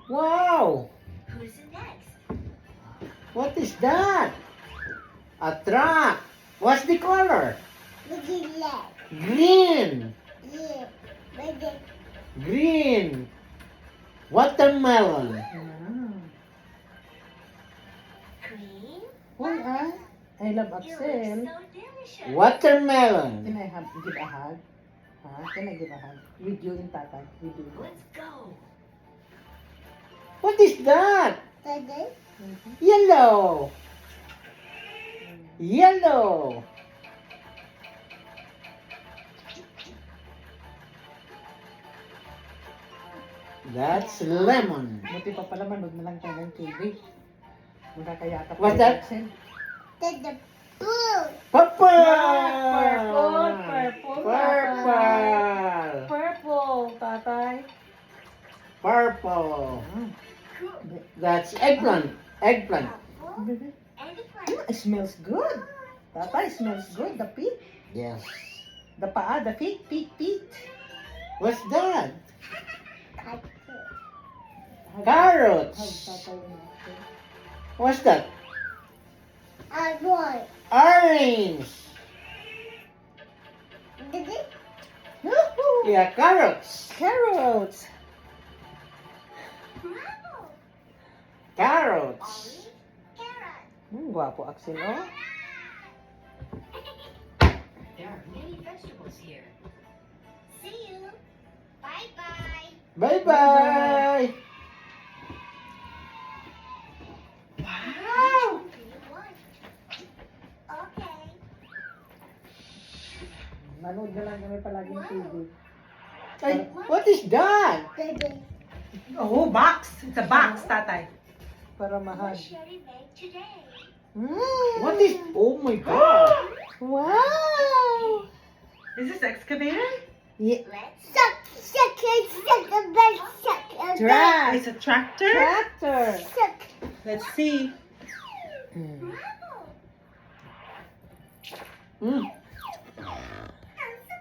Wow! Who's next? What is that? A truck. What's the color? Green. Green. Watermelon. Green? Uy, I love You Axel. look so delicious. Watermelon. Can I give a hug? Can I give a hug? With you and Tatay. With you. Let's go. What is that? Yellow. Yellow. That's lemon. Buti pa pala manood na lang tayo ng TV. Magkakayakap What's tayo, that? Axel. Purple. Purple. Purple. Purple, Tatay. Purple. That's eggplant. Eggplant. Apple and a plant. It smells good. Tatay, smells good. The feet. Yes. The paa, the feet. What's that? Hug Carrots. Tatay and Axel. What's that? Orange. Woohoo! Yeah, carrots. Carrots. Bravo. Carrots. Orange carrot. Gwapo, Axel, oh. There are many vegetables here. See you. Bye-bye. Bye-bye. Wow. What do you want? Okay. Manood na lang kami palaging TV. Ay, what is that? Oh, box. It's a box, Tatay. Para What mahal. shall we make today? What is... Oh my God. Wow! Is this excavator? Yeah. Let's Track. It's a tractor. Tractor. Let's see. Bravo. Mm.